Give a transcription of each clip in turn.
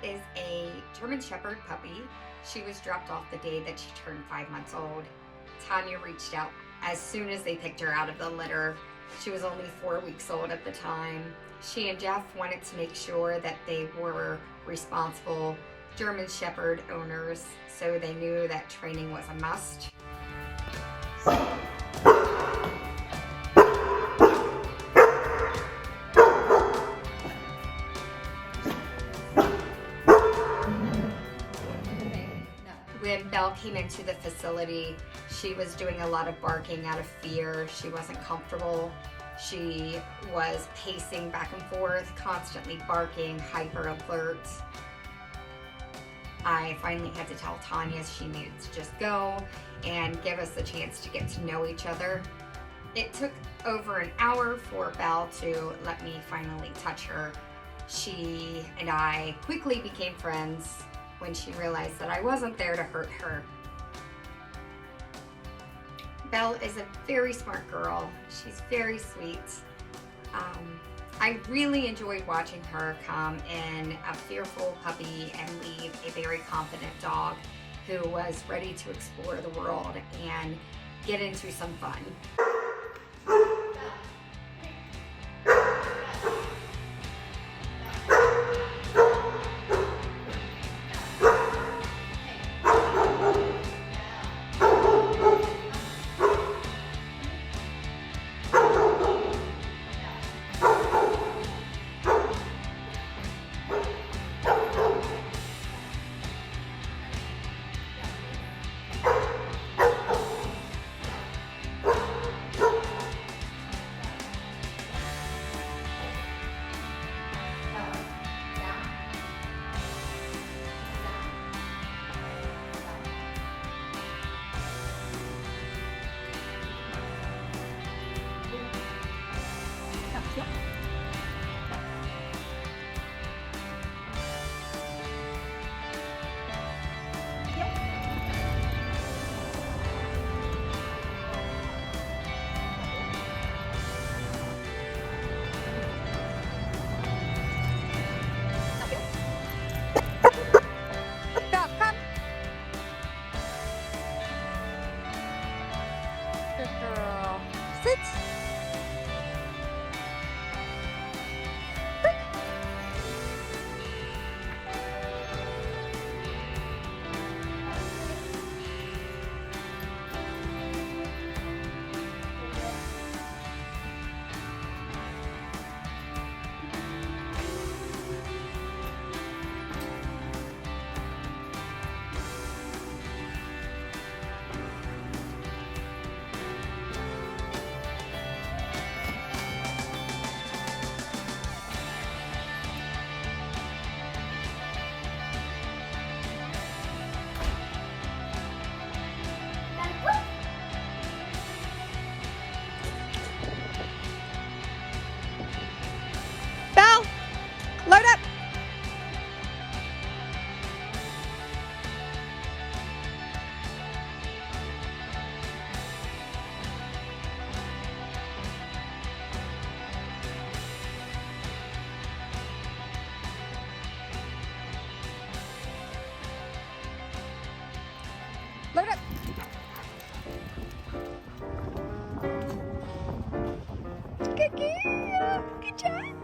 is a German Shepherd puppy. She was dropped off the day that she turned 5 months old. Tanya reached out as soon as they picked her out of the litter. She was only 4 weeks old at the time. She and Jeff wanted to make sure that they were responsible German Shepherd owners, so they knew that training was a must. When Belle came into the facility, she was doing a lot of barking out of fear. She wasn't comfortable. She was pacing back and forth, constantly barking, hyper alert. I finally had to tell Tanya she needed to just go and give us the chance to get to know each other. It took over an hour for Belle to let me finally touch her. She and I quickly became friends when she realized that I wasn't there to hurt her. Belle is a very smart girl. She's very sweet. I really enjoyed watching her come in a fearful puppy and leave a very confident dog who was ready to explore the world and get into some fun. Load up! Load up! Good girl! Good job!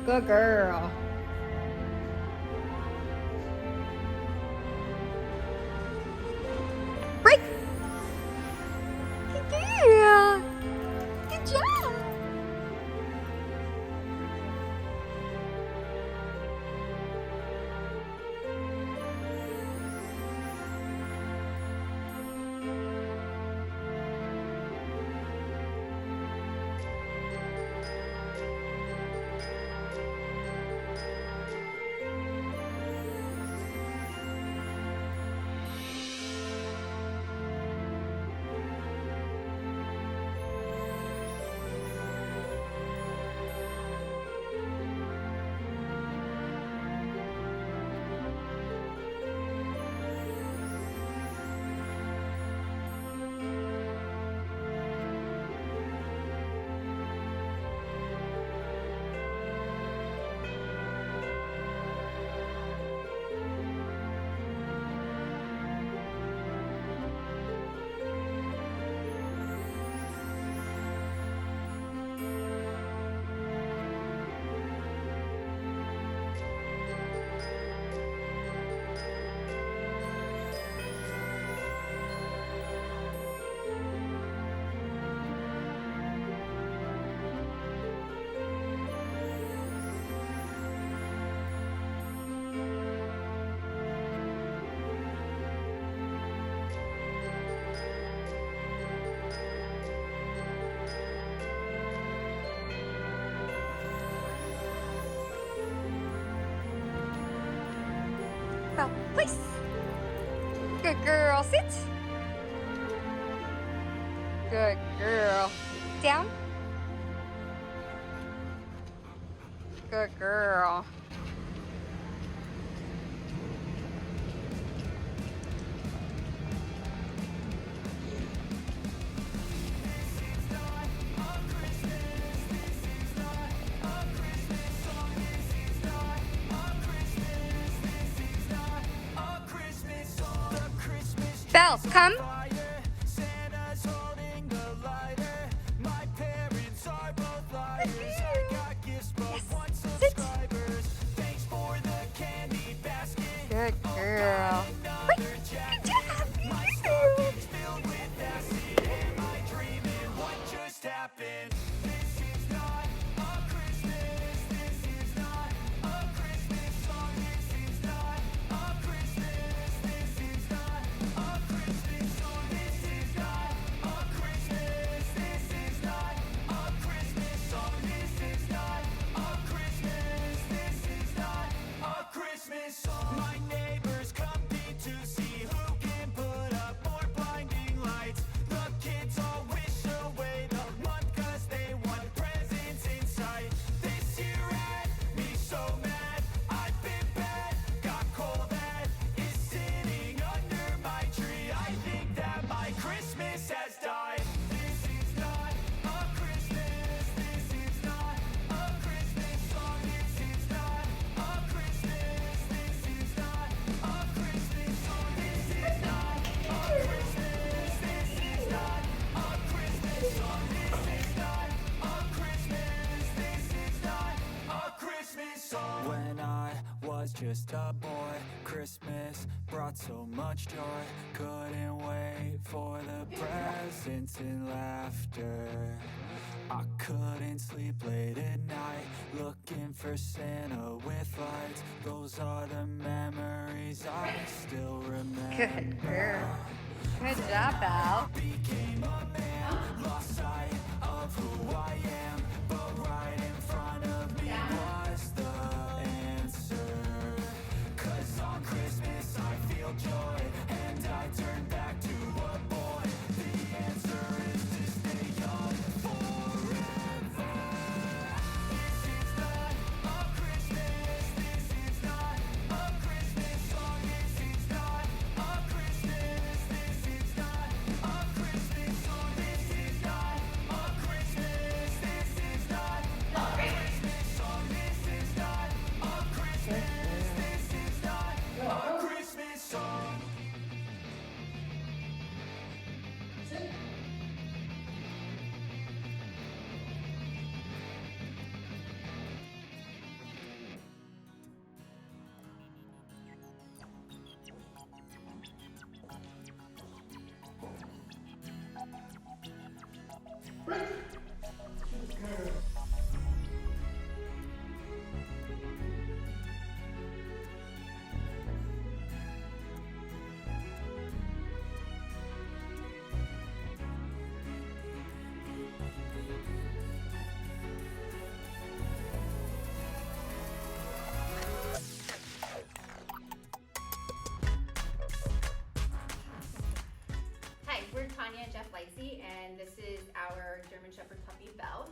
Good girl. Break. Good girl. Good job. Belle, place. Good girl. Sit. Good girl. Down. Good girl. Belle, come. Good girl. Wait, good job. My neighbors compete to see who can put up more blinding lights. The kids all wish away the month 'cause they want presents in sight. This year had me so mad, I've been bad, got cold that is sitting under my tree. I think that my Christmas has died. This is not a Christmas, this is not a Christmas song, this is not a Christmas, this is not a Christmas song, this is not a Christmas, this is not a Christmas song, this is not a Christmas, this is not a Christmas song. When I was just a boy, Christmas brought so much joy. Couldn't wait for the presents and laughter. I couldn't sleep late at night, looking for Santa with lights. Those are the memories I still remember. Good girl. Good job, Belle. Became a man, lost sight of who I am, but right in front of me was the answer. 'Cause on Christmas I feel joy, and I turn back to a boy. The answer is to stay young forever. This is not a Christmas, this is not a Christmas song, this is not a Christmas, this is not a Christmas Tanya and Jeff Lightsey, and this is our German Shepherd puppy, Belle.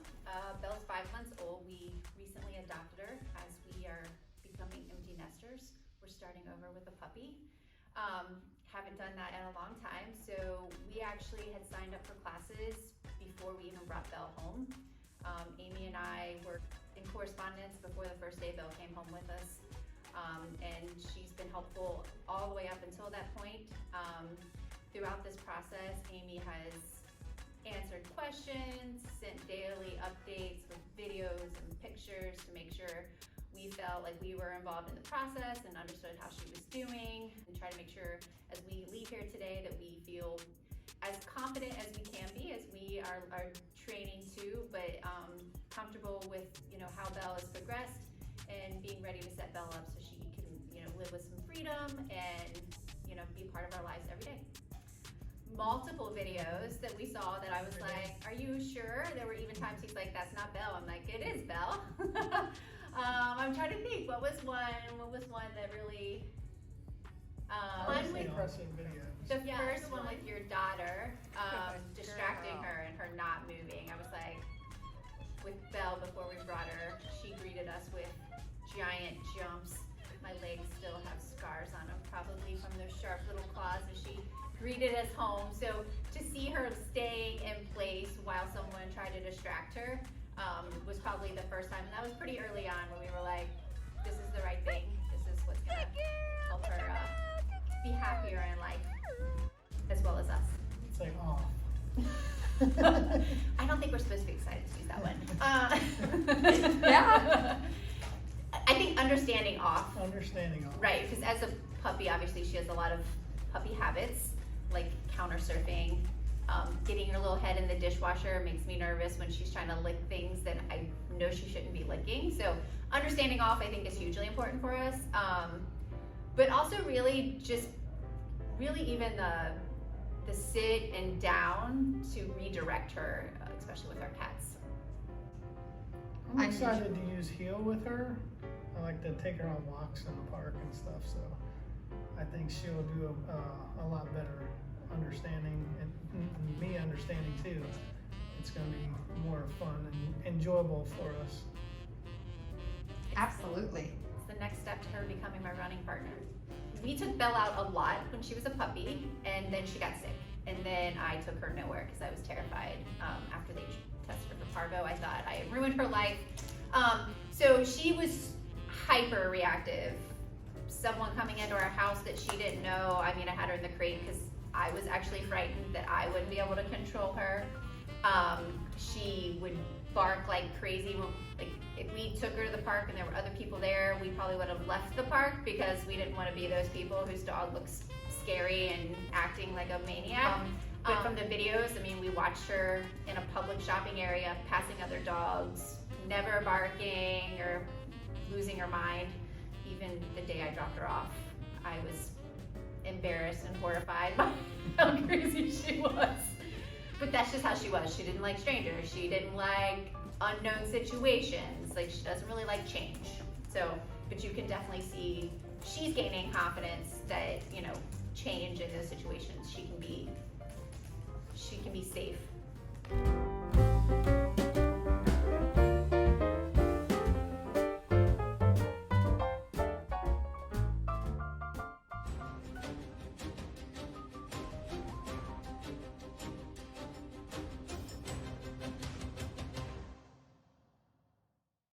Belle's 5 months old. We recently adopted her as we are becoming empty nesters. We're starting over with a puppy. Haven't done that in a long time, so we actually had signed up for classes before we even brought Belle home. Amy and I were in correspondence before the first day Belle came home with us, and she's been helpful all the way up until that point. Throughout this process, Amy has answered questions, sent daily updates with videos and pictures to make sure we felt like we were involved in the process and understood how she was doing, and try to make sure as we leave here today that we feel as confident as we can be as we are training too, but comfortable with how Belle has progressed and being ready to set Belle up so she can live with some freedom and be part of our lives every day. Multiple videos that we saw that I was like, are you sure? There were even times he's like, that's not Belle. I'm like, it is Belle. I'm trying to think, what was one that really, one with the first one with your daughter, distracting her and her not moving. I was like, with Belle, before we brought her, she greeted us with giant jumps. My legs still have scars on them, probably from those sharp little claws as she greeted us home. So to see her staying in place while someone tried to distract her was probably the first time. And that was pretty early on when we were like, this is the right thing. This is what's gonna help her be happier in life, as well as us. It's like off. I don't think we're supposed to be excited to use that one. Yeah. I think understanding off. Understanding off. Right, because as a puppy, obviously she has a lot of puppy habits, like counter surfing. Getting her little head in the dishwasher makes me nervous when she's trying to lick things that I know she shouldn't be licking. So understanding off, I think, is hugely important for us. But also really even the sit and down to redirect her, especially with our cats. I'm excited to use heel with her. I like to take her on walks in the park and stuff, so I think she'll do a lot better understanding, and me understanding too. It's going to be more fun and enjoyable for us. Absolutely. It's the next step to her becoming my running partner. We took Belle out a lot when she was a puppy, and then she got sick. And then I took her nowhere because I was terrified. After they tested her for parvo, I thought I had ruined her life. So she was hyper reactive. Someone coming into our house that she didn't know, I mean, I had her in the crate because I was actually frightened that I wouldn't be able to control her. She would bark like crazy. Like if we took her to the park and there were other people there, we probably would have left the park because we didn't want to be those people whose dog looks scary and acting like a maniac. But from the videos, I mean, we watched her in a public shopping area, passing other dogs, never barking or losing her mind. Even the day I dropped her off, I was embarrassed and horrified by how crazy she was. But that's just how she was. She didn't like strangers. She didn't like unknown situations. Like, she doesn't really like change. So, but you can definitely see she's gaining confidence that, change in those situations, she can be safe